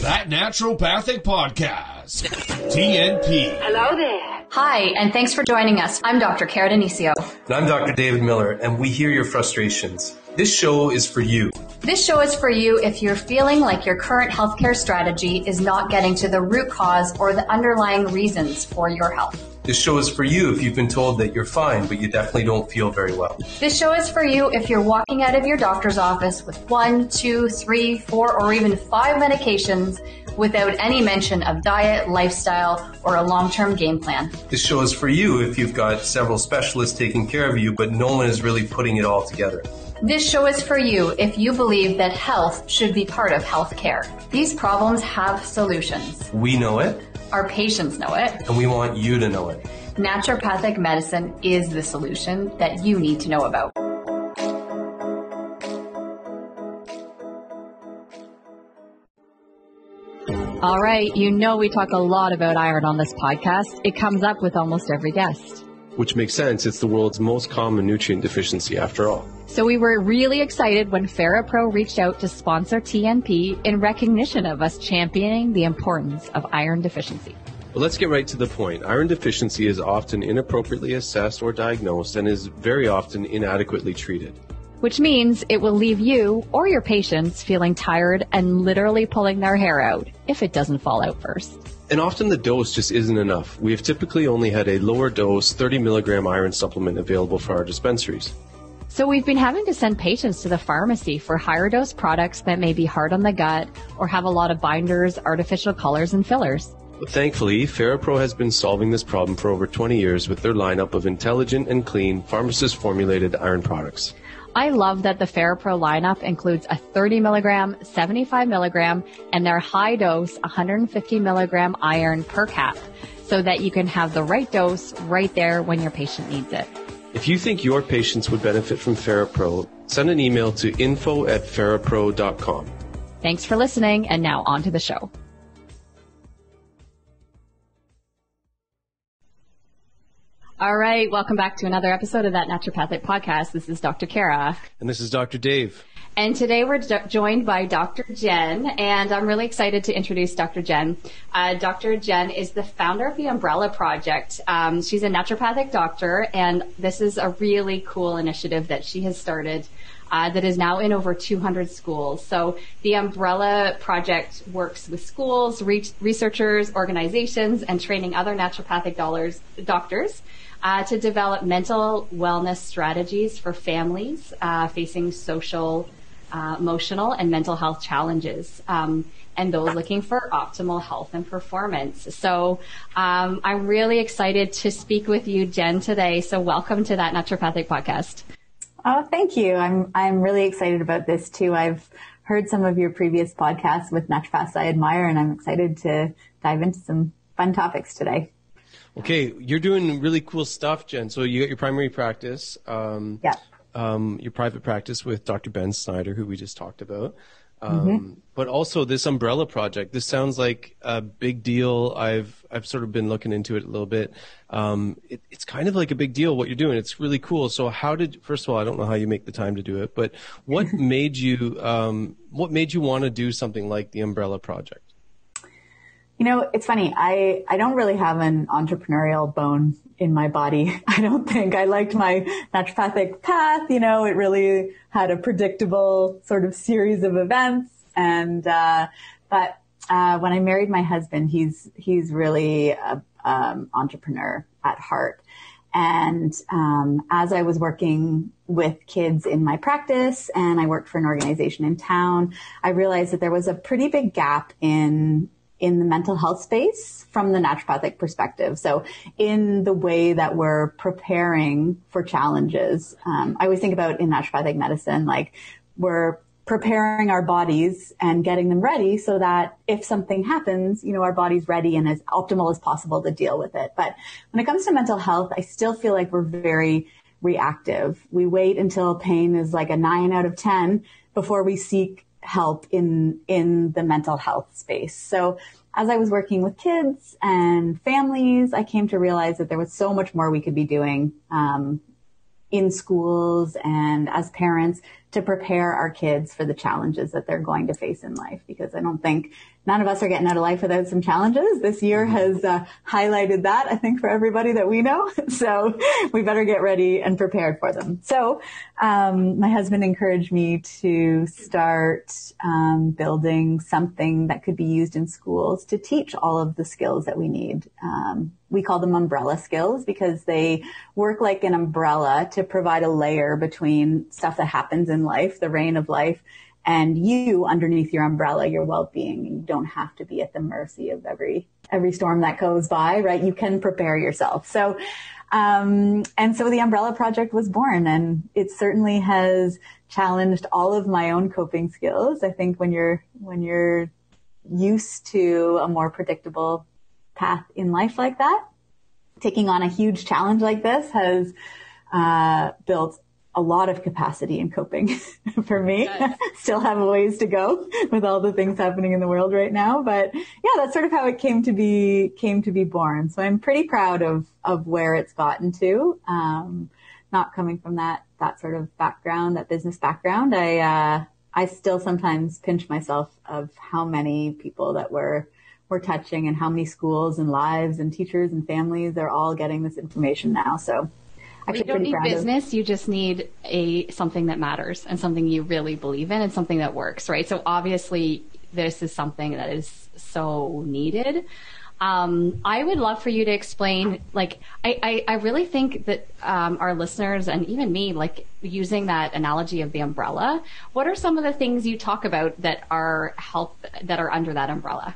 That Naturopathic Podcast. TNP. Hello there. Hi, and thanks for joining us. I'm Dr. Cara Denisio. And I'm Dr. David Miller, and we hear your frustrations. This show is for you. This show is for you if you're feeling like your current healthcare strategy is not getting to the root cause or the underlying reasons for your health. This show is for you if you've been told that you're fine, but you definitely don't feel very well. This show is for you if you're walking out of your doctor's office with 1, 2, 3, 4, or even 5 medications without any mention of diet, lifestyle, or a long-term game plan. This show is for you if you've got several specialists taking care of you, but no one is really putting it all together. This show is for you if you believe that health should be part of healthcare. These problems have solutions. We know it. Our patients know it. And we want you to know it. Naturopathic medicine is the solution that you need to know about. All right, you know we talk a lot about iron on this podcast. It comes up with almost every guest. Which makes sense. It's the world's most common nutrient deficiency after all. So we were really excited when FerriPro reached out to sponsor TNP in recognition of us championing the importance of iron deficiency. Well, let's get right to the point. Iron deficiency is often inappropriately assessed or diagnosed and is very often inadequately treated. Which means it will leave you or your patients feeling tired and literally pulling their hair out if it doesn't fall out first. And often the dose just isn't enough. We have typically only had a lower dose 30 milligram iron supplement available for our dispensaries. So we've been having to send patients to the pharmacy for higher dose products that may be hard on the gut or have a lot of binders, artificial colors, and fillers. But thankfully, FerriPro has been solving this problem for over 20 years with their lineup of intelligent and clean pharmacist-formulated iron products. I love that the FerriPro lineup includes a 30 milligram, 75 milligram, and their high dose 150 milligram iron per cap so that you can have the right dose right there when your patient needs it. If you think your patients would benefit from FerriPro, send an email to info@ferripro.com. Thanks for listening, and now on to the show. All right, welcome back to another episode of That Naturopathic Podcast. This is Dr. Cara. And this is Dr. Dave. And today we're joined by Dr. Jenn, and I'm really excited to introduce Dr. Jenn. Dr. Jenn is the founder of the Umbrella Project. She's a naturopathic doctor, and this is a really cool initiative that she has started that is now in over 200 schools. So the Umbrella Project works with schools, researchers, organizations, and training other naturopathic doctors to develop mental wellness strategies for families facing social, emotional, and mental health challenges, and those looking for optimal health and performance. So I'm really excited to speak with you, Jenn, today. So welcome to That Naturopathic Podcast. Oh, thank you. I'm really excited about this too. I've heard some of your previous podcasts with naturopaths I admire, and I'm excited to dive into some fun topics today. Okay, you're doing really cool stuff, Jenn. So you got your primary practice, your private practice with Dr. Ben Snyder, who we just talked about. But also this Umbrella Project. This sounds like a big deal. I've sort of been looking into it a little bit. It's kind of like a big deal what you're doing. It's really cool. So first of all, I don't know how you make the time to do it, but what made you want to do something like the Umbrella Project? You know, it's funny. I don't really have an entrepreneurial bone in my body. I don't think I liked my naturopathic path. You know, it really had a predictable sort of series of events. And, but when I married my husband, he's really a entrepreneur at heart. And, as I was working with kids in my practice and I worked for an organization in town, I realized that there was a pretty big gap in the mental health space from the naturopathic perspective. So in the way that we're preparing for challenges, I always think about in naturopathic medicine, like we're preparing our bodies and getting them ready so that if something happens, you know, our body's ready and as optimal as possible to deal with it. But when it comes to mental health, I still feel like we're very reactive. We wait until pain is like a 9 out of 10 before we seek help in the mental health space. So as I was working with kids and families, I came to realize that there was so much more we could be doing in schools and as parents to prepare our kids for the challenges that they're going to face in life. Because I don't think none of us are getting out of life without some challenges. This year has highlighted that, I think, for everybody that we know. So we better get ready and prepared for them. So my husband encouraged me to start building something that could be used in schools to teach all of the skills that we need. We call them umbrella skills because they work like an umbrella to provide a layer between stuff that happens in life, the rain of life, and you underneath your umbrella, your well-being. You don't have to be at the mercy of every storm that goes by, right? You can prepare yourself. So, and so the Umbrella Project was born, and it certainly has challenged all of my own coping skills. I think when you're used to a more predictable path in life like that, taking on a huge challenge like this has built a lot of capacity in coping for me. Yes. Still have a ways to go with all the things happening in the world right now. But yeah, that's sort of how it came to be born. So I'm pretty proud of where it's gotten to. Not coming from that sort of background, that business background. I still sometimes pinch myself of how many people that we're touching and how many schools and lives and teachers and families are all getting this information now. So you don't need business. You just need something that matters and something you really believe in and something that works, right? So obviously this is something that is so needed. I would love for you to explain, I really think that our listeners and even me, using that analogy of the umbrella, what are some of the things you talk about that are under that umbrella?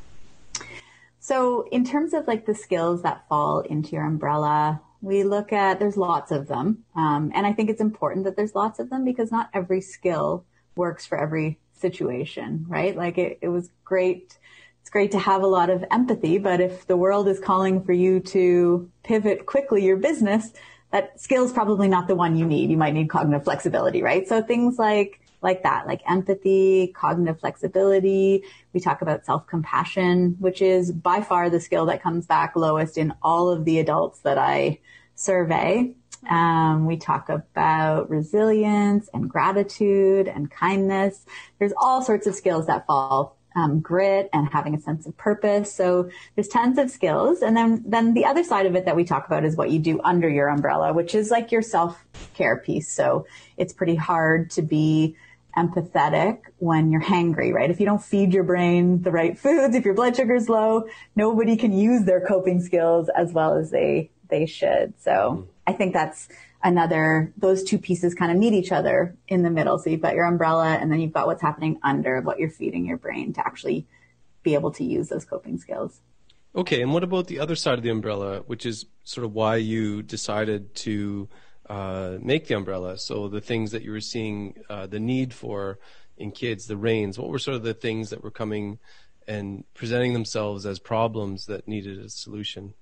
So in terms of the skills that fall into your umbrella, we look at, there's lots of them. And I think it's important that there's lots of them because not every skill works for every situation, right? It was great. It's great to have a lot of empathy, but if the world is calling for you to pivot quickly your business, that skill is probably not the one you need. You might need cognitive flexibility, right? So things like that, like empathy, cognitive flexibility. We talk about self-compassion, which is by far the skill that comes back lowest in all of the adults that I survey. We talk about resilience and gratitude and kindness. There's all sorts of skills that fall, grit and having a sense of purpose. So there's tons of skills. And then the other side of it that we talk about is what you do under your umbrella, which is your self-care piece. So it's pretty hard to be empathetic when you're hangry, right? If you don't feed your brain the right foods, if your blood sugar's low, nobody can use their coping skills as well as they should. So I think that's those two pieces kind of meet each other in the middle. So you've got your umbrella and then you've got what's happening under, what you're feeding your brain to actually be able to use those coping skills. Okay. And what about the other side of the umbrella, which is sort of why you decided to make the umbrella? So the things that you were seeing the need for in kids, the rains, what were sort of the things that were coming and presenting themselves as problems that needed a solution?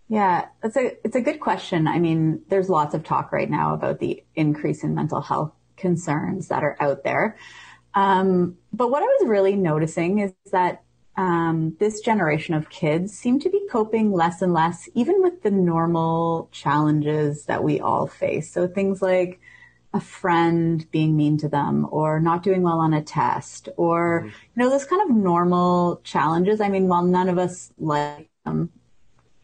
Yeah, it's a good question. I mean, there's lots of talk right now about the increase in mental health concerns that are out there. But what I was really noticing is that this generation of kids seem to be coping less and less, even with the normal challenges that we all face. So things like a friend being mean to them or not doing well on a test or, those kind of normal challenges. I mean, while none of us like them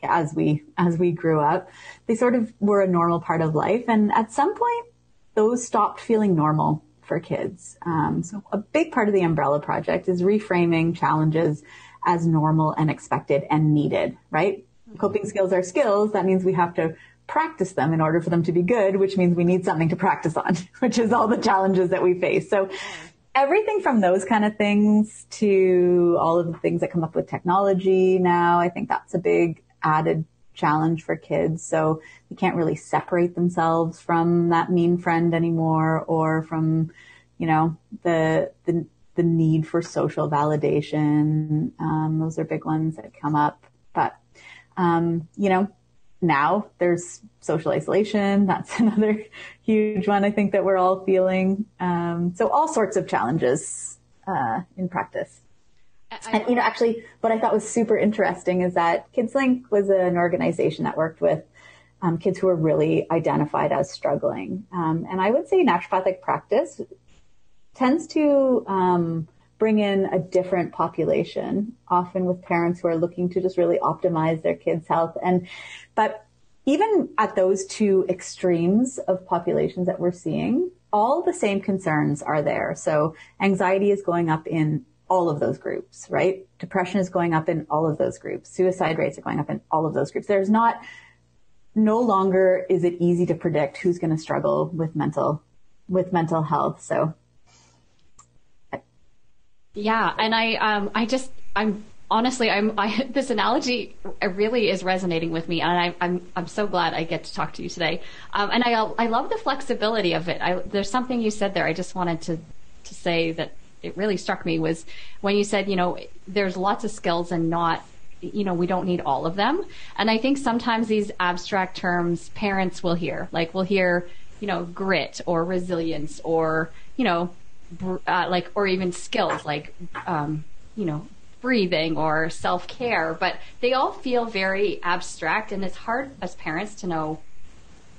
as we grew up, they sort of were a normal part of life. And at some point, those stopped feeling normal for kids. So a big part of the Umbrella Project is reframing challenges as normal and expected and needed, right? Coping skills are skills. That means we have to practice them in order for them to be good, which means we need something to practice on, which is all the challenges that we face. So everything from those kind of things to all of the things that come up with technology now, I think that's a big added challenge for kids. So they can't really separate themselves from that mean friend anymore or from, the need for social validation. Those are big ones that come up. But, now there's social isolation. That's another huge one I think that we're all feeling. So all sorts of challenges in practice. And, actually what I thought was super interesting is that KidsLink was an organization that worked with kids who were really identified as struggling. And I would say naturopathic practice tends to bring in a different population, often with parents who are looking to just really optimize their kids' health. But even at those two extremes of populations that we're seeing, all the same concerns are there. So anxiety is going up in all of those groups, right? Depression is going up in all of those groups. Suicide rates are going up in all of those groups. No longer is it easy to predict who's going to struggle with mental health. So. Yeah. And this analogy really is resonating with me, and I'm so glad I get to talk to you today. And I love the flexibility of it. There's something you said there I just wanted to say that it really struck me, was when you said, there's lots of skills and not, we don't need all of them. And I think sometimes these abstract terms parents will hear, grit or resilience or, or even skills like, breathing or self-care, but they all feel very abstract, and it's hard as parents to know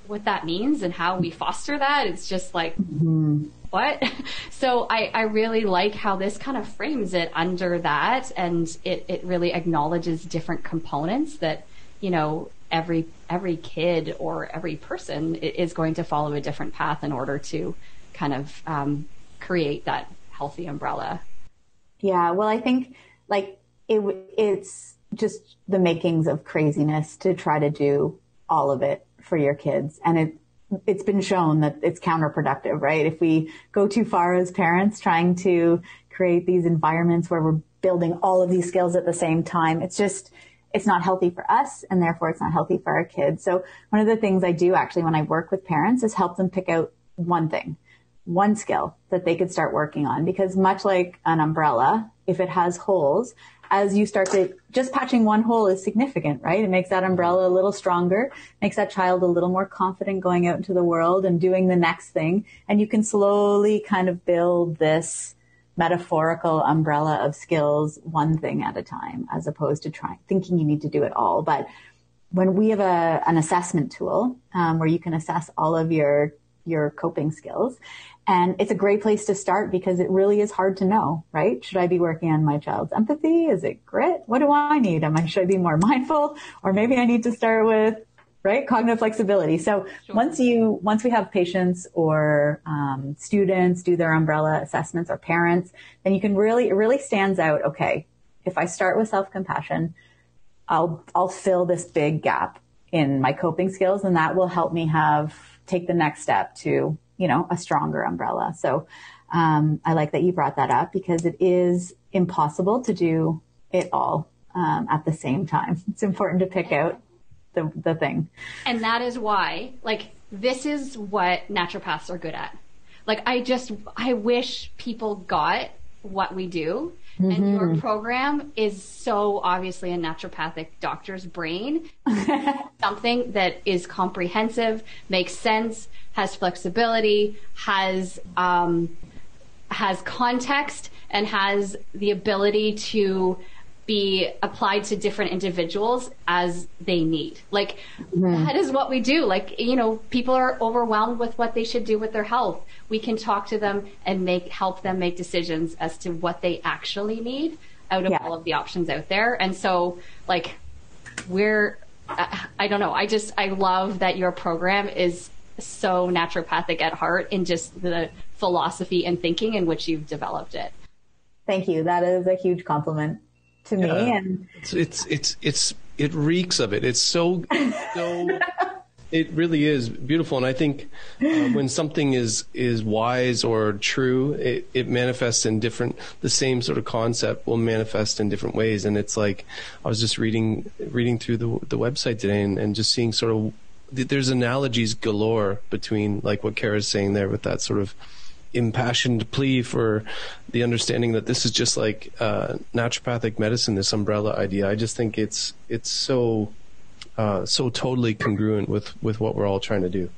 what that means and how we foster that. It's just like, what? So I really like how this kind of frames it under that, and it really acknowledges different components that, every kid or every person is going to follow a different path in order to kind of create that healthy umbrella. Yeah, well, I think it's just the makings of craziness to try to do all of it for your kids. And it's been shown that it's counterproductive, right? If we go too far as parents trying to create these environments where we're building all of these skills at the same time, it's not healthy for us, and therefore it's not healthy for our kids. So one of the things I do actually when I work with parents is help them pick out one skill that they could start working on, because much like an umbrella, if it has holes, as you start to, just patching one hole is significant, right? It makes that umbrella a little stronger, makes that child a little more confident going out into the world and doing the next thing. And you can slowly kind of build this metaphorical umbrella of skills, one thing at a time, as opposed to thinking you need to do it all. But when we have an assessment tool, where you can assess all of your coping skills, and it's a great place to start because it really is hard to know, right? Should I be working on my child's empathy? Is it grit? What do I need? Should I be more mindful? Or maybe I need to start with, right, cognitive flexibility. So sure. Once we have patients or students do their umbrella assessments, or parents, then it really stands out. Okay, if I start with self-compassion, I'll fill this big gap in my coping skills, and that will help me take the next step to, a stronger umbrella. So I like that you brought that up, because it is impossible to do it all at the same time. It's important to pick out the thing. And that is why, this is what naturopaths are good at. I wish people got what we do. Mm-hmm. And your program is so obviously a naturopathic doctor's brain. Something that is comprehensive, makes sense, has flexibility, has context, and has the ability to be applied to different individuals as they need. That is what we do. People are overwhelmed with what they should do with their health. We can talk to them and help them make decisions as to what they actually need out of all of the options out there. And so, I don't know. I love that your program is so naturopathic at heart in just the philosophy and thinking in which you've developed it. Thank you. That is a huge compliment to me. And it reeks of it. It's so it really is beautiful. And I think when something is wise or true, it manifests in the same sort of concept will manifest in different ways. And it's I was just reading through the website today and just seeing sort of, there's analogies galore between what Kara's saying there with that sort of impassioned plea for the understanding that this is just naturopathic medicine, this umbrella idea. I just think it's so totally congruent with what we're all trying to do.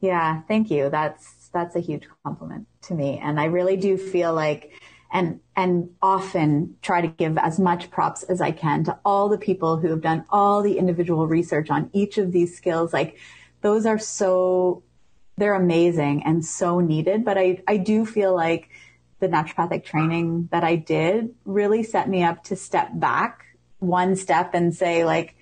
Yeah, thank you. That's a huge compliment to me. And I really do feel and often try to give as much props as I can to all the people who have done all the individual research on each of these skills. Those are they're amazing and so needed. But I do feel the naturopathic training that I did really set me up to step back one step and say, like,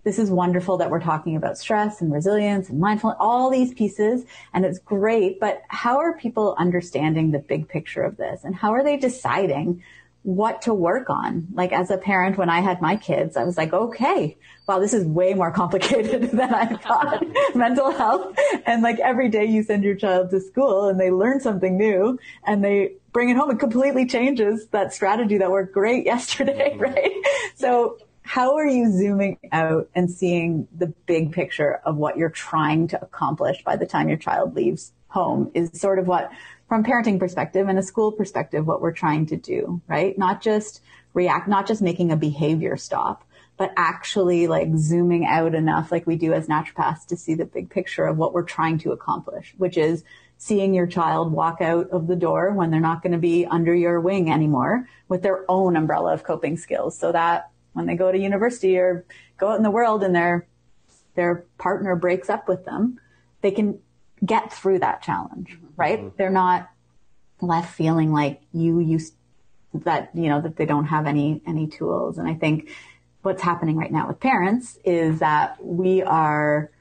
this is wonderful that we're talking about stress and resilience and mindfulness, all these pieces, and it's great, but how are people understanding the big picture of this? And how are they deciding what to work on? Like, as a parent, when I had my kids, I was like, okay, wow, this is way more complicated than I thought. Mental health. And like every day you send your child to school and they learn something new and they bring it home, it completely changes that strategy that worked great yesterday, right? So how are you zooming out and seeing the big picture of what you're trying to accomplish by the time your child leaves home is sort of what, from parenting perspective and a school perspective, what we're trying to do, right? Not just react, not just making a behavior stop, but actually like zooming out enough like we do as naturopaths to see the big picture of what we're trying to accomplish, which is seeing your child walk out of the door when they're not going to be under your wing anymore with their own umbrella of coping skills, so that when they go to university or go out in the world and their partner breaks up with them, they can get through that challenge, right? Mm-hmm. They're not left feeling like that they don't have any tools. And I think what's happening right now with parents is that we are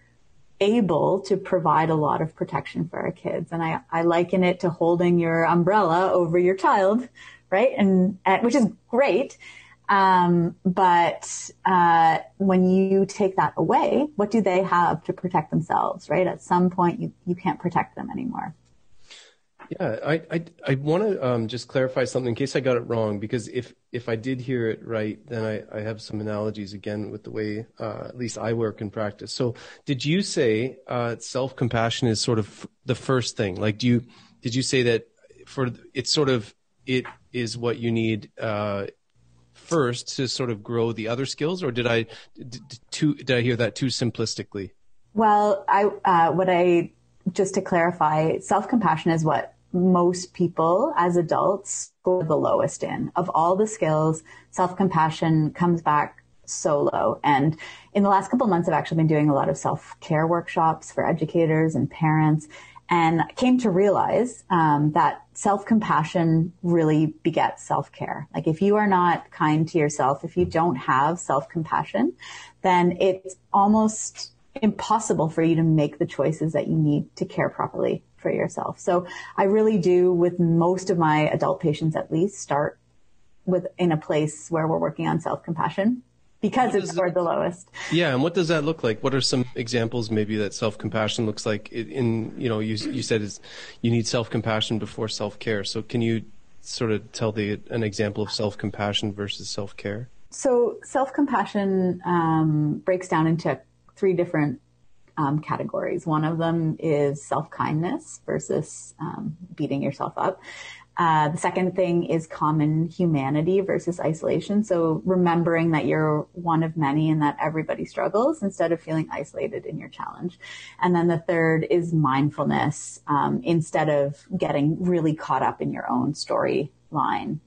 able to provide a lot of protection for our kids. And I liken it to holding your umbrella over your child, right? And which is great. But when you take that away, what do they have to protect themselves, right? At some point, you can't protect them anymore. Yeah, I want to just clarify something in case I got it wrong, because if I did hear it right, then I have some analogies again with the way at least I work in practice. So did you say self-compassion is sort of the first thing? Like, did you say that it is what you need first to sort of grow the other skills, or did I hear that too simplistically? Well, just to clarify, self-compassion is what most people as adults score the lowest in. Of all the skills, self-compassion comes back so low. And in the last couple of months, I've actually been doing a lot of self-care workshops for educators and parents, and came to realize that self-compassion really begets self-care. Like, if you are not kind to yourself, if you don't have self-compassion, then it's almost impossible for you to make the choices that you need to care properly for yourself. So I really do, with most of my adult patients at least, start in a place where we're working on self-compassion, because it's scored the lowest. Yeah. And what does that look like? What are some examples maybe that self-compassion looks like you said you need self-compassion before self-care. So can you sort of tell an example of self-compassion versus self-care? So self-compassion breaks down into 3 different categories. One of them is self-kindness versus beating yourself up. The second thing is common humanity versus isolation. So remembering that you're one of many and that everybody struggles instead of feeling isolated in your challenge. And then the third is mindfulness, instead of getting really caught up in your own storyline,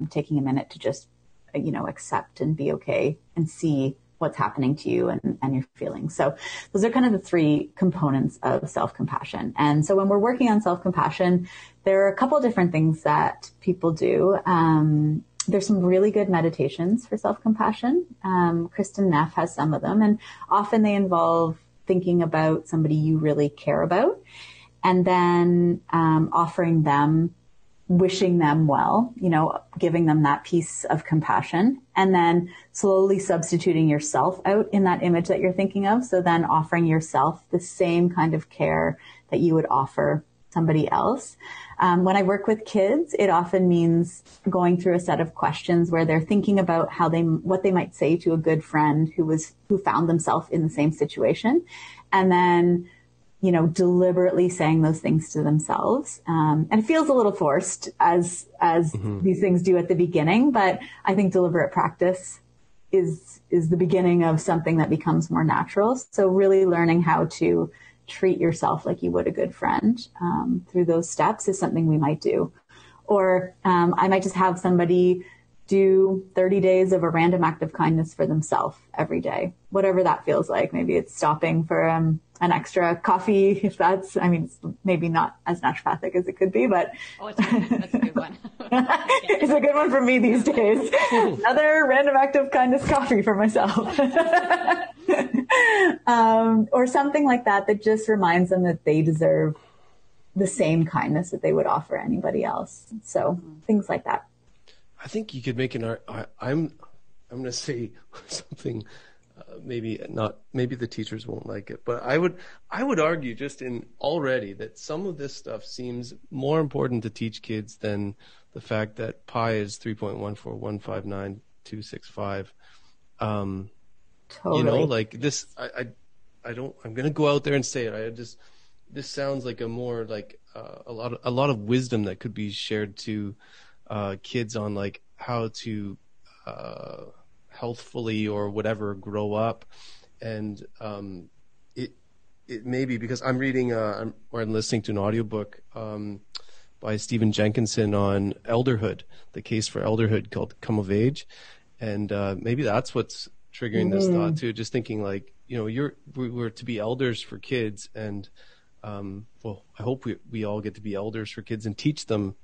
taking a minute to just, accept and be okay and see what's happening to you and your feelings. So those are kind of the 3 components of self-compassion. And so when we're working on self-compassion, there are a couple of different things that people do. There's some really good meditations for self-compassion. Kristen Neff has some of them, and often they involve thinking about somebody you really care about, and then offering them, wishing them well, giving them that piece of compassion, and then slowly substituting yourself out in that image that you're thinking of. So then offering yourself the same kind of care that you would offer somebody else. When I work with kids, it often means going through a set of questions where they're thinking about what they might say to a good friend who found themselves in the same situation. And then deliberately saying those things to themselves. And it feels a little forced as these things do at the beginning, but I think deliberate practice is the beginning of something that becomes more natural. So really learning how to treat yourself like you would a good friend, through those steps is something we might do. Or, I might just have somebody do 30 days of a random act of kindness for themselves every day, whatever that feels like. Maybe it's stopping for an extra coffee, if that's, I mean, it's maybe not as naturopathic as it could be, but that's a good one. It's a good one for me these days. Another random act of kindness coffee for myself. Or something like that just reminds them that they deserve the same kindness that they would offer anybody else. So things like that. I think you could make I'm going to say something, maybe the teachers won't like it, but I would argue just in already that some of this stuff seems more important to teach kids than the fact that pi is 3.14159.265. Totally. You know, like this, I'm going to go out there and say it. This sounds like a more like a lot of wisdom that could be shared to kids on like how to healthfully or whatever grow up. And it may be because I'm reading I'm listening to an audiobook by Stephen Jenkinson on elderhood, the case for elderhood called Come of Age. And maybe that's what's triggering this thought too, just thinking like, you know, we're to be elders for kids, and well, I hope we all get to be elders for kids and teach them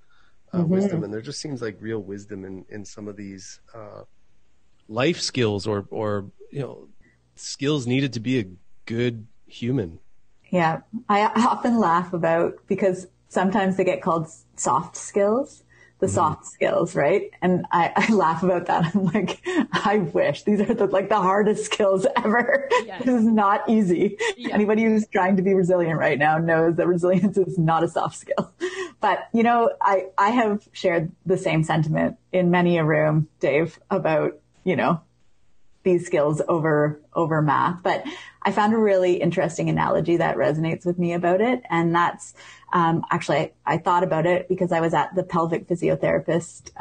wisdom. And there just seems like real wisdom in some of these life skills or you know, skills needed to be a good human. Yeah, I often laugh about, because sometimes they get called soft skills, the soft skills, right? And I laugh about that. I'm like, I wish these are the hardest skills ever. Yes. This is not easy. Yeah. Anybody who's trying to be resilient right now knows that resilience is not a soft skill. But, you know, I have shared the same sentiment in many a room, Dave, about, you know, these skills over math. But I found a really interesting analogy that resonates with me about it. And that's, actually, I thought about it because I was at the pelvic physiotherapist,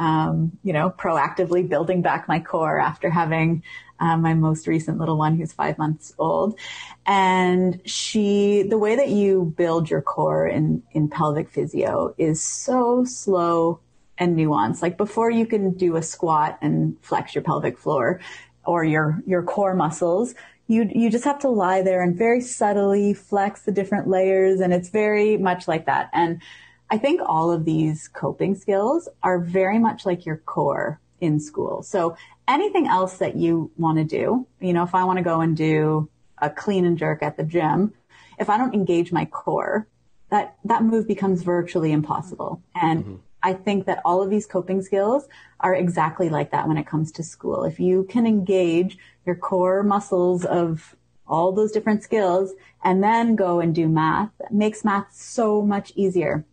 you know, proactively building back my core after having, my most recent little one who's 5 months old. And the way that you build your core in pelvic physio is so slow and nuanced. Like before you can do a squat and flex your pelvic floor or your core muscles, you just have to lie there and very subtly flex the different layers. And it's very much like that. And I think all of these coping skills are very much like your core in school. So anything else that you want to do, you know, if I want to go and do a clean and jerk at the gym, if I don't engage my core, that move becomes virtually impossible. And I think that all of these coping skills are exactly like that when it comes to school. If you can engage your core muscles of all those different skills and then go and do math, that makes math so much easier.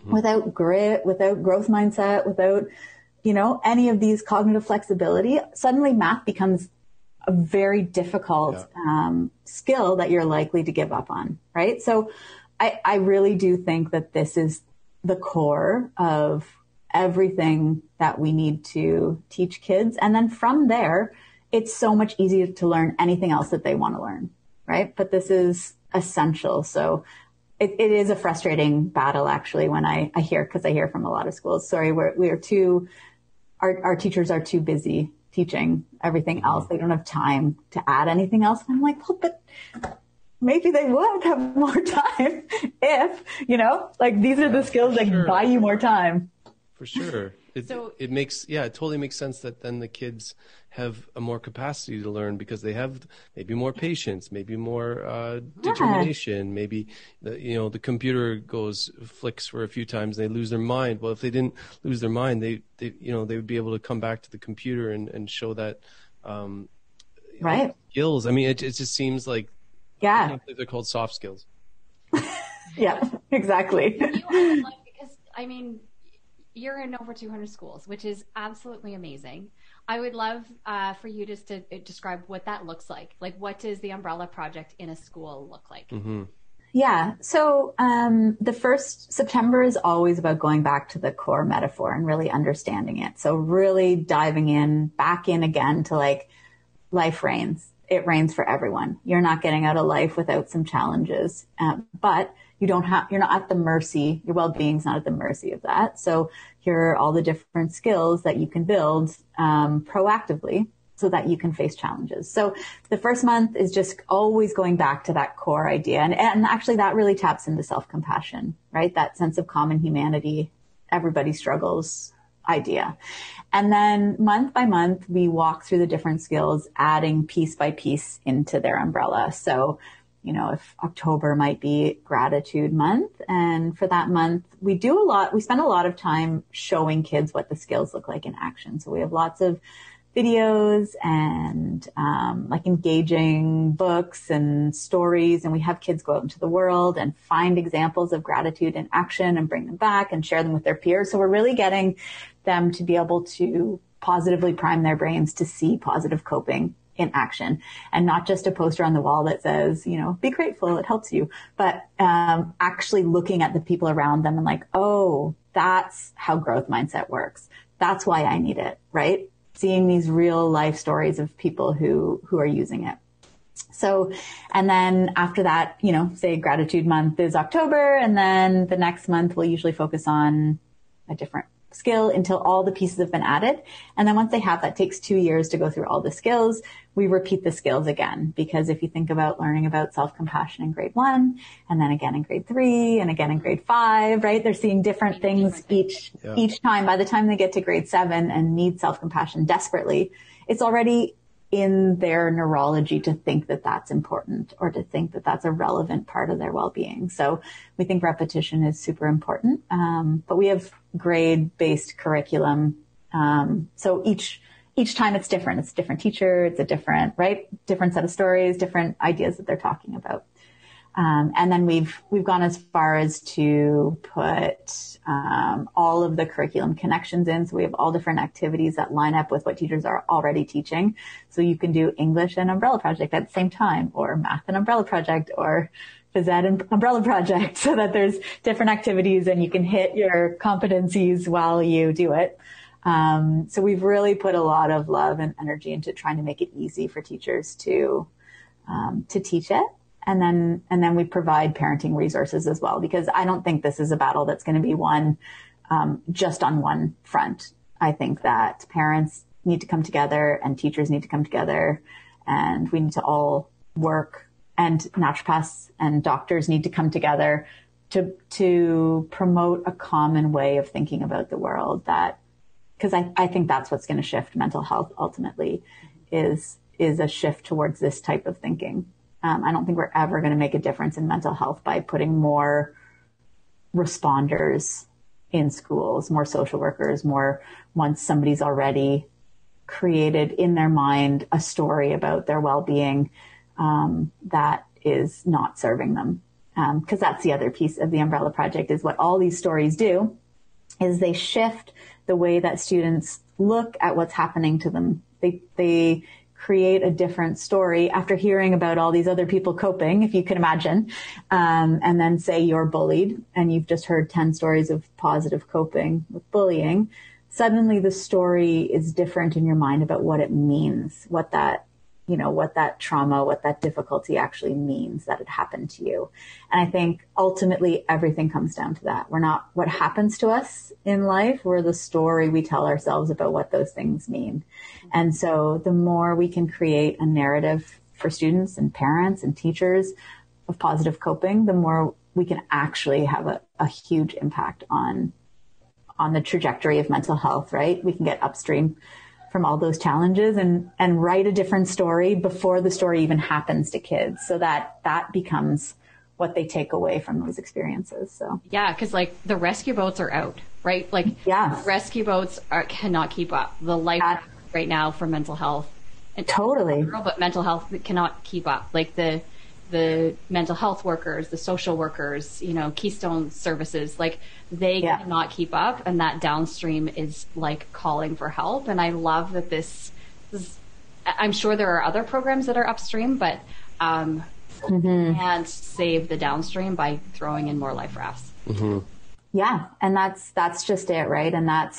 Without grit, without growth mindset, without, you know, any of these cognitive flexibility, suddenly math becomes a very difficult skill that you're likely to give up on, right? So I really do think that this is the core of everything that we need to teach kids. And then from there, it's so much easier to learn anything else that they want to learn, right? But this is essential. So it is a frustrating battle, actually, when I hear, because I hear from a lot of schools, sorry, our teachers are too busy teaching everything else. They don't have time to add anything else. And I'm like, well, but maybe they would have more time if, you know, like these are the skills that buy you more time. For sure. It totally makes sense that then the kids have a more capacity to learn because they have maybe more patience, maybe more determination, maybe the computer flicks for a few times and they lose their mind. Well, if they didn't lose their mind, they would be able to come back to the computer and show that skills. I mean, it just seems like I think they're called soft skills. Yeah, exactly. Because I mean, you're in over 200 schools, which is absolutely amazing. I would love for you just to describe what that looks like. Like, what does the Umbrella Project in a school look like? Mm-hmm. Yeah. So the first September is always about going back to the core metaphor and really understanding it. So really diving back in again to like life reigns. it rains for everyone. You're not getting out of life without some challenges. But you're not at the mercy, your well-being's not at the mercy of that. So here are all the different skills that you can build proactively so that you can face challenges. So the first month is just always going back to that core idea. And actually that really taps into self-compassion, right? That sense of common humanity, everybody struggles idea. And then month by month, we walk through the different skills, adding piece by piece into their umbrella. So, you know, if October might be gratitude month, and for that month, we spend a lot of time showing kids what the skills look like in action. So we have lots of videos and like engaging books and stories, and we have kids go out into the world and find examples of gratitude in action and bring them back and share them with their peers. So we're really getting them to be able to positively prime their brains to see positive coping in action, and not just a poster on the wall that says, you know, be grateful, it helps you, but actually looking at the people around them and like, oh, that's how growth mindset works. That's why I need it, right? Seeing these real life stories of people who are using it. So, and then after that, you know, say gratitude month is October, and then the next month we'll usually focus on a different skill until all the pieces have been added. And then once they have, that takes 2 years to go through all the skills. We repeat the skills again, because if you think about learning about self-compassion in grade 1, and then again in grade 3, and again in grade 5, right? They're seeing different things each time. By the time they get to grade 7 and need self-compassion desperately, it's already in their neurology to think that that's important, or to think that that's a relevant part of their well-being. So we think repetition is super important. But we have grade-based curriculum. So each time it's different. It's a different teacher. It's a different set of stories, different ideas that they're talking about. And then we've gone as far as to put all of the curriculum connections in. So we have all different activities that line up with what teachers are already teaching. So you can do English and umbrella project at the same time, or math and umbrella project, or phys ed and umbrella project, so that there's different activities and you can hit your competencies while you do it. So we've really put a lot of love and energy into trying to make it easy for teachers to teach it. And then we provide parenting resources as well, because I don't think this is a battle that's going to be won just on one front. I think that parents need to come together and teachers need to come together, and we need to all work, and naturopaths and doctors need to come together to promote a common way of thinking about the world, because I think that's what's going to shift mental health ultimately, is a shift towards this type of thinking. I don't think we're ever going to make a difference in mental health by putting more responders in schools, more social workers, once somebody's already created in their mind a story about their well-being that is not serving them. Because that's the other piece of the Umbrella Project, is what all these stories do is they shift the way that students look at what's happening to them. They create a different story after hearing about all these other people coping, if you can imagine, and then say you're bullied and you've just heard 10 stories of positive coping with bullying. Suddenly the story is different in your mind about what it means, what that trauma, what that difficulty actually means that it happened to you. And I think ultimately everything comes down to that. We're not what happens to us in life, we're the story we tell ourselves about what those things mean. And so the more we can create a narrative for students and parents and teachers of positive coping, the more we can actually have a huge impact on the trajectory of mental health, right? We can get upstream from all those challenges and write a different story before the story even happens to kids, so that becomes what they take away from those experiences. So yeah, because like the rescue boats are out, right? Like rescue boats cannot keep up. The life right now for mental health, and totally, but mental health cannot keep up. Like the mental health workers, the social workers, Keystone services, like they cannot keep up, and that downstream is like calling for help. And I love that this is, I'm sure there are other programs that are upstream, but can't save the downstream by throwing in more life rafts. Mm-hmm. Yeah. And that's just it. Right.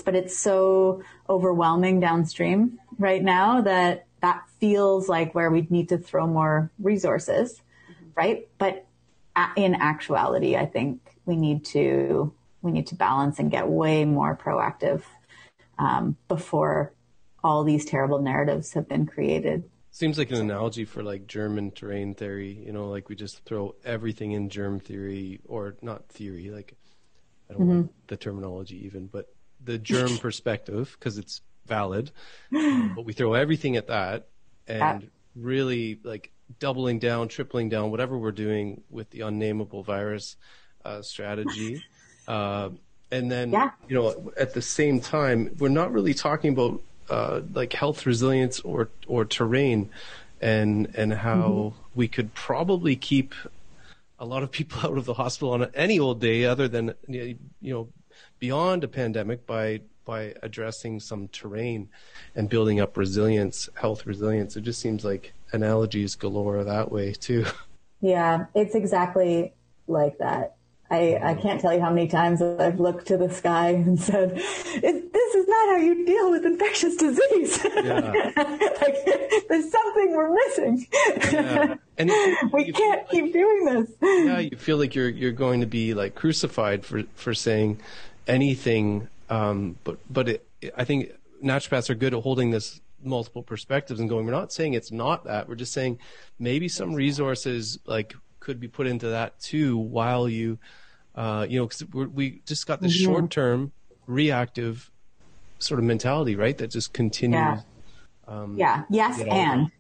But it's so overwhelming downstream right now that feels like where we need to throw more resources, right? But in actuality, I think we need to balance and get way more proactive before all these terrible narratives have been created. Seems like an analogy for like germ and terrain theory, like we just throw everything in germ theory, or not theory, like I don't want the terminology even, but the germ perspective, because it's valid, but we throw everything at that and really like doubling down, tripling down, whatever we're doing with the unnameable virus strategy. And then, at the same time, we're not really talking about like health resilience or terrain and how we could probably keep a lot of people out of the hospital on any old day other than, beyond a pandemic by addressing some terrain and building up resilience, health resilience. It just seems like analogies galore that way too. Yeah, it's exactly like that. I can't tell you how many times I've looked to the sky and said, this is not how you deal with infectious disease. Yeah. Like, there's something we're missing. Yeah. And we can't keep doing this. Yeah, you feel like you're going to be like crucified for saying anything. But I think naturopaths are good at holding this multiple perspectives and going, we're not saying it's not that. We're just saying maybe some resources like could be put into that too while you, because we just got this short-term reactive sort of mentality, right? That just continues. Yes. And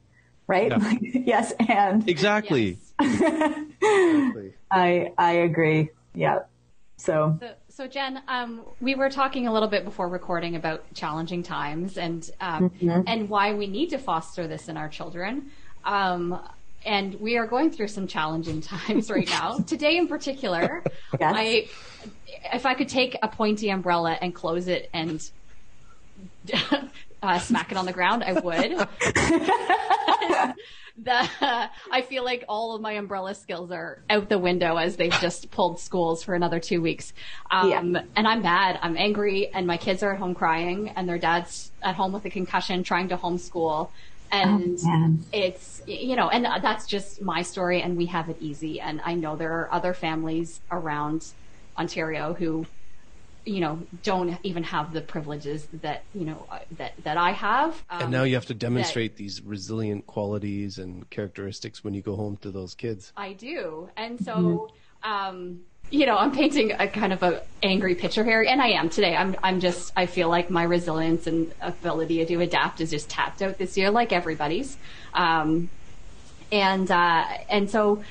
right. Yeah. Yes. And exactly. Yes. Exactly. I agree. Yeah. So Jenn, we were talking a little bit before recording about challenging times and why we need to foster this in our children. And we are going through some challenging times right now. Today in particular, yes. If I could take a pointy umbrella and close it and smack it on the ground, I would. I feel like all of my umbrella skills are out the window as they've just pulled schools for another 2 weeks. And I'm mad, I'm angry, and my kids are at home crying, and their dad's at home with a concussion trying to homeschool. And it's, and that's just my story, and we have it easy. And I know there are other families around Ontario who, don't even have the privileges that, that I have. And now you have to demonstrate these resilient qualities and characteristics when you go home to those kids. I do. And so, I'm painting a kind of a angry picture here, and I am today. I feel like my resilience and ability to adapt is just tapped out this year, like everybody's. And so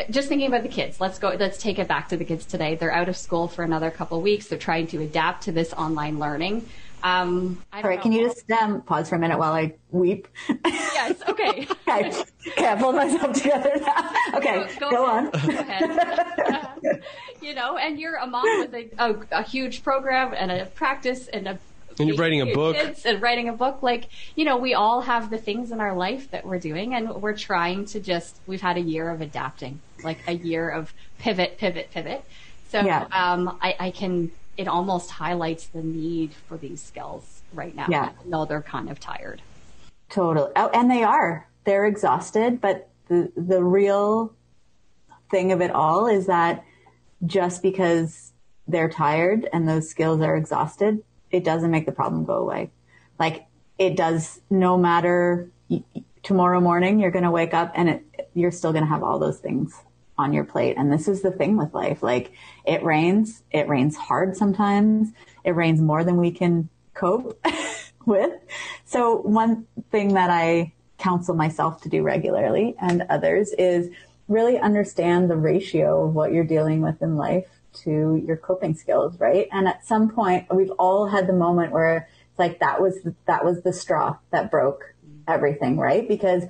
just thinking about the kids, let's take it back to the kids today. They're out of school for another couple of weeks. They're trying to adapt to this online learning. Sorry, can you just pause for a minute while I weep? Yes, okay. Okay, I pulled myself together now. Okay, go on. Go ahead. And you're a mom with a huge program and a practice and you're writing a book. And writing a book. Like, we all have the things in our life that we're doing, and we're trying to we've had a year of adapting, like a year of pivot. So it almost highlights the need for these skills right now. Yeah. Even though they're kind of tired. Totally. Oh, and they're exhausted, but the real thing of it all is that just because they're tired and those skills are exhausted, it doesn't make the problem go away. Like it does, no matter tomorrow morning, you're going to wake up and you're still going to have all those things on your plate. And this is the thing with life. Like it rains hard sometimes. It rains more than we can cope with. So one thing that I counsel myself to do regularly and others is really understand the ratio of what you're dealing with in life to your coping skills, right? And at some point, we've all had the moment where it's like that was the straw that broke everything, right? Because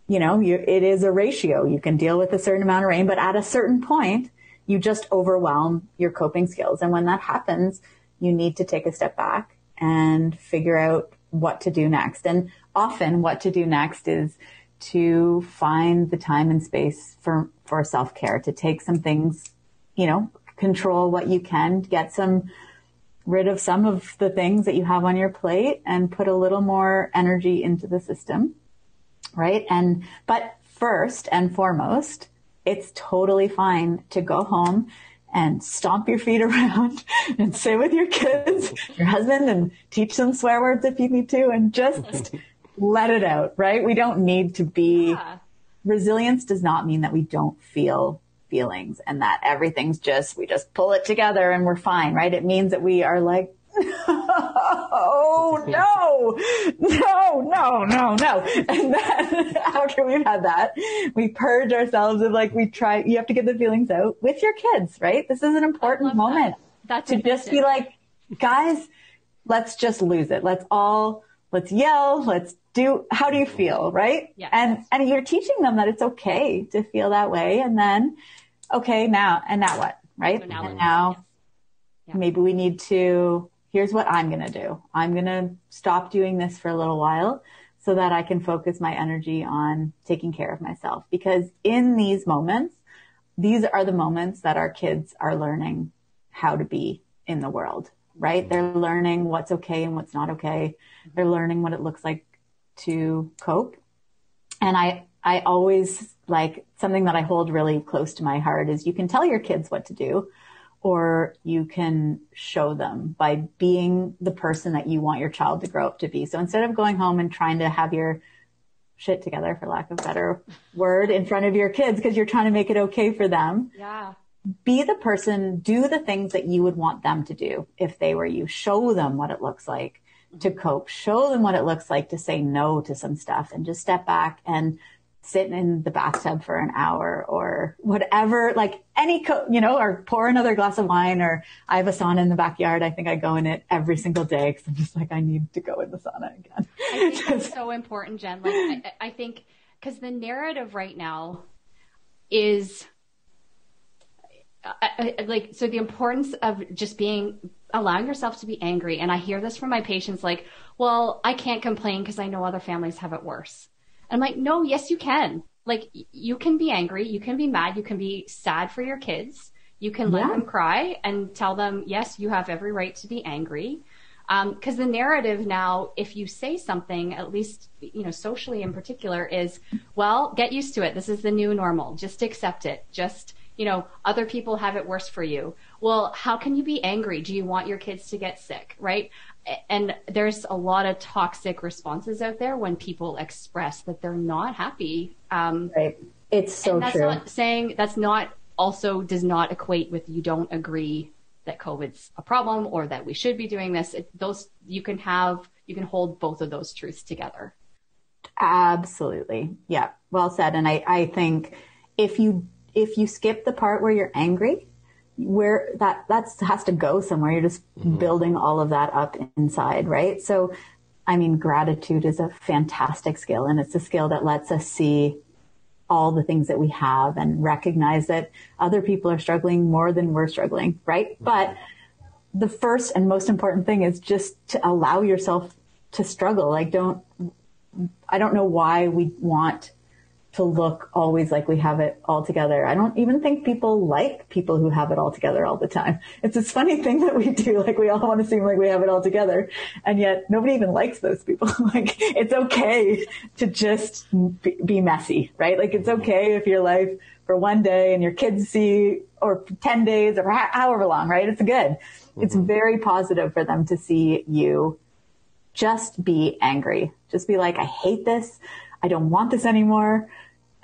it is a ratio. You can deal with a certain amount of rain, but at a certain point, you just overwhelm your coping skills. And when that happens, you need to take a step back and figure out what to do next. And often what to do next is to find the time and space for self-care, to take some things, control what you can, get some rid of some of the things that you have on your plate and put a little more energy into the system, right? But first and foremost, it's totally fine to go home and stomp your feet around and sit with your kids, your husband, and teach them swear words if you need to, and just let it out, right? We don't need to be, resilience does not mean that we don't feel feelings and that everything's we just pull it together and we're fine, right? It means that we are like, oh no. And then after we've had that, we purge ourselves of you have to get the feelings out with your kids, right? This is an important moment to just be like, guys, let's just lose it. Let's yell. How do you feel? Right. Yeah. And you're teaching them that it's okay to feel that way. And then, okay, now what? Right. So now maybe we need to, here's what I'm going to do. I'm going to stop doing this for a little while so that I can focus my energy on taking care of myself. Because in these moments, these are the moments that our kids are learning how to be in the world, right? They're learning what's okay and what's not okay. They're learning what it looks like to cope. And I always something that I hold really close to my heart is you can tell your kids what to do, or you can show them by being the person that you want your child to grow up to be. So instead of going home and trying to have your shit together, for lack of a better word, in front of your kids because you're trying to make it okay for them, be the person, do the things that you would want them to do if they were you. Show them what it looks like to cope. Show them what it looks like to say no to some stuff and just step back and sit in the bathtub for an hour or whatever, or pour another glass of wine, or I have a sauna in the backyard. I think I go in it every single day because I'm just I need to go in the sauna again. I think that's so important, Jen. I think because the narrative right now is so the importance of just allowing yourself to be angry. And I hear this from my patients, well, I can't complain because I know other families have it worse. I'm like, no, yes, you can. You can be angry. You can be mad. You can be sad for your kids. You can let them cry and tell them, yes, you have every right to be angry. Because the narrative now, if you say something, at least, socially in particular, is, well, get used to it. This is the new normal. Just accept it. Just, other people have it worse for you. Well, how can you be angry? Do you want your kids to get sick? Right? And there's a lot of toxic responses out there when people express that they're not happy. Right. It's so that's true. Not saying does not equate with you don't agree that COVID's a problem or that we should be doing this. You can hold both of those truths together. Absolutely. Yeah. Well said. And I think if you skip the part where you're angry, where that has to go somewhere. You're just building all of that up inside, right? So, gratitude is a fantastic skill, and it's a skill that lets us see all the things that we have and recognize that other people are struggling more than we're struggling, right? But the first and most important thing is just to allow yourself to struggle. I don't know why we want to look always like we have it all together. I don't even think people like people who have it all together all the time. It's this funny thing that we do. We all want to seem like we have it all together. And yet nobody even likes those people. It's okay to just be messy, right? It's okay if your life for one day and your kids see, or 10 days or however long, right? It's good. It's very positive for them to see you just be angry. Just be I hate this. I don't want this anymore.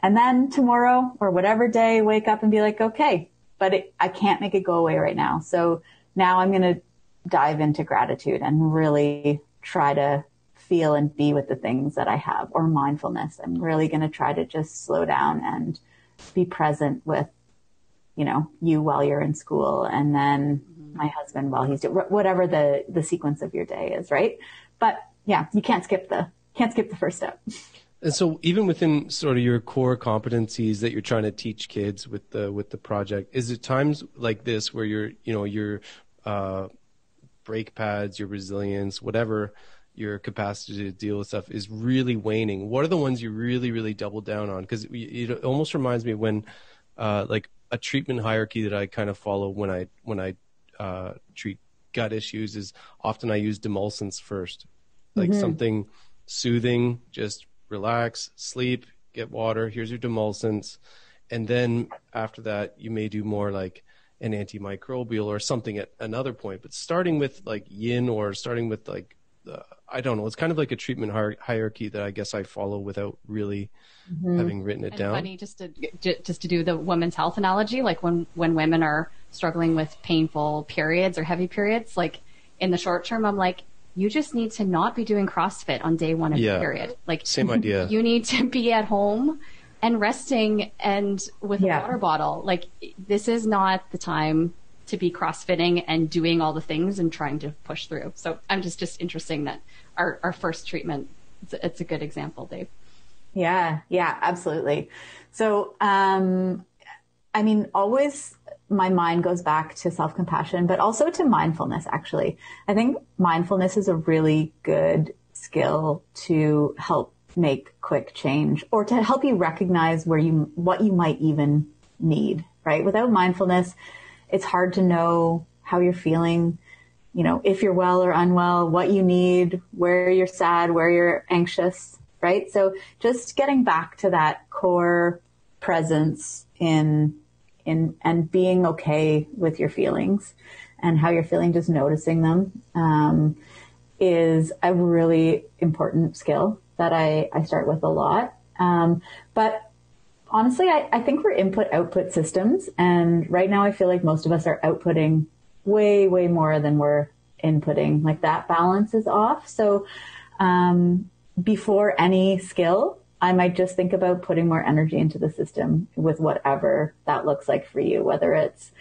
And then tomorrow or whatever day, wake up and be okay, but I can't make it go away right now. So now I'm going to dive into gratitude and really try to feel and be with the things that I have, or mindfulness. I'm really going to try to just slow down and be present with, you while you're in school, and then my husband while he's doing whatever the sequence of your day is. Right. But yeah, you can't skip the first step. And so even within sort of your core competencies that you're trying to teach kids with the project, is it times like this where your brake pads, your resilience, whatever your capacity to deal with stuff is really waning? What are the ones you really, really double down on? Because it almost reminds me when a treatment hierarchy that I kind of follow when I treat gut issues is often I use demulcents first, like something soothing, just relax, sleep, get water. Here's your demulcents. And then after that, you may do more like an antimicrobial or something at another point. But starting with like yin or starting with like, I don't know, it's kind of like a treatment hierarchy that I guess I follow without really having written it down. Funny, just to do the women's health analogy, like when women are struggling with painful periods or heavy periods, like in the short term, I'm like, you just need to not be doing CrossFit on day one of your period. Like same idea. You need to be at home and resting and with a water bottle. Like this is not the time to be CrossFitting and doing all the things and trying to push through. So I'm just interesting that our first treatment, it's a good example, Dave. Yeah, absolutely. So, I mean, always my mind goes back to self-compassion, but also to mindfulness, actually. I think mindfulness is a really good skill to help make quick change or to help you recognize what you might even need, right? Without mindfulness, it's hard to know how you're feeling, you know, if you're well or unwell, what you need, where you're sad, where you're anxious, right? So just getting back to that core presence in and being okay with your feelings and how you're feeling, just noticing them, is a really important skill that I start with a lot. But honestly, I think we're input-output systems. And right now I feel like most of us are outputting way, way more than we're inputting. Like that balance is off. So before any skill, I might just think about putting more energy into the system with whatever that looks like for you, whether it's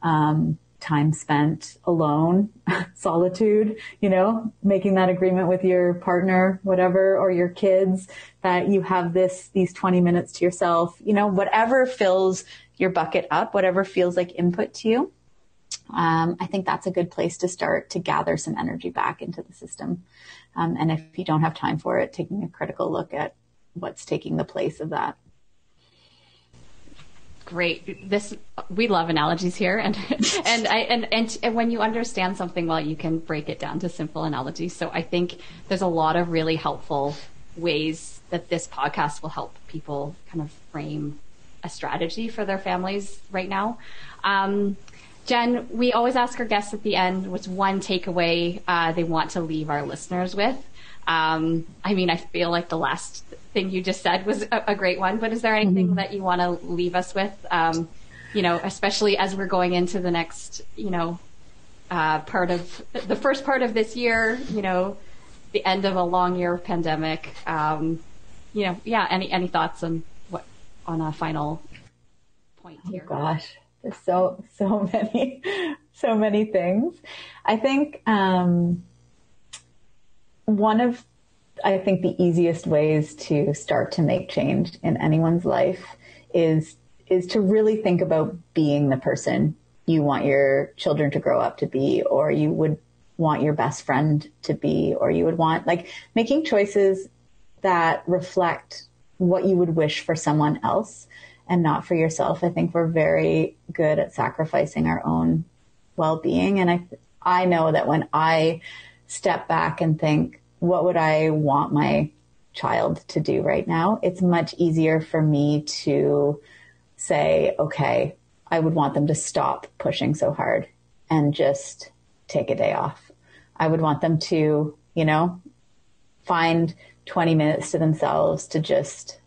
time spent alone, solitude, you know, making that agreement with your partner, whatever, or your kids, that you have these 20 minutes to yourself, you know, whatever fills your bucket up, whatever feels like input to you. I think that's a good place to start to gather some energy back into the system. And if you don't have time for it, taking a critical look at what's taking the place of that. Great. We love analogies here, and when you understand something well, you can break it down to simple analogies. So I think there's a lot of really helpful ways that this podcast will help people kind of frame a strategy for their families right now. Jenn, we always ask our guests at the end what's one takeaway they want to leave our listeners with. I mean, I feel like the last thing you just said was a great one, but is there anything that you want to leave us with, you know, especially as we're going into the next, you know, the first part of this year, you know, the end of a long year of pandemic, you know, any thoughts on a final point here? Oh gosh, there's so many things. I think, I think the easiest ways to start to make change in anyone's life is to really think about being the person you want your children to grow up to be, or you would want your best friend to be, or you would want, like, making choices that reflect what you would wish for someone else and not for yourself. I think we're very good at sacrificing our own well-being. And I know that when I step back and think, what would I want my child to do right now? It's much easier for me to say, okay, I would want them to stop pushing so hard and just take a day off. I would want them to, you know, find 20 minutes to themselves to just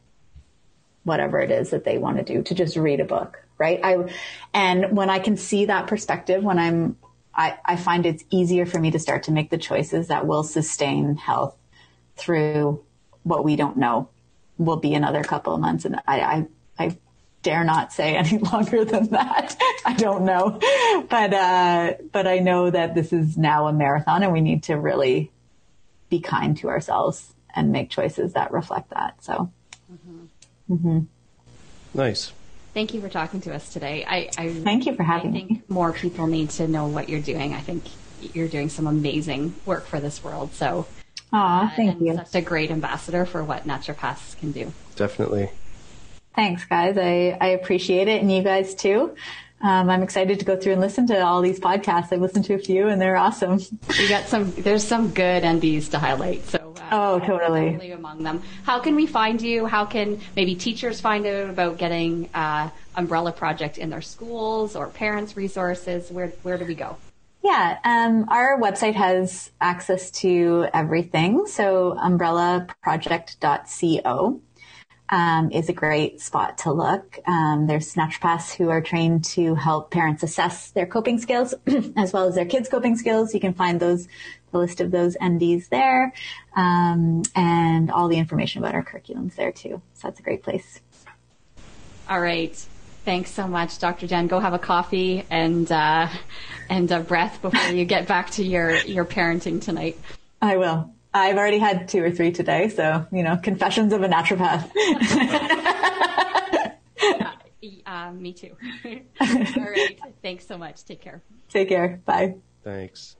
whatever it is that they want to do, to just read a book, right? And when I can see that perspective, when I find it's easier for me to start to make the choices that will sustain health through what we don't know will be another couple of months. And I dare not say any longer than that. I don't know. But I know that this is now a marathon and we need to really be kind to ourselves and make choices that reflect that. So. Nice. Thank you for talking to us today. Thank you for having me. I think more people need to know what you're doing. I think you're doing some amazing work for this world. So, thank you. Such a great ambassador for what naturopaths can do. Definitely. Thanks, guys. I appreciate it. And you guys too. I'm excited to go through and listen to all these podcasts. I've listened to a few and they're awesome. There's some good NDs to highlight. So, totally among them. How can we find you? How can maybe teachers find out about getting Umbrella Project in their schools, or parents' resources? Where do we go? Yeah, our website has access to everything. So umbrellaproject.co is a great spot to look. There's naturopaths who are trained to help parents assess their coping skills as well as their kids' coping skills. You can find the list of those NDs there, and all the information about our curriculums there too. So that's a great place. All right. Thanks so much, Dr. Jenn. Go have a coffee and a breath before you get back to your parenting tonight. I will. I've already had 2 or 3 today, so, confessions of a naturopath. Me too. All right. Thanks so much. Take care. Take care. Bye. Thanks.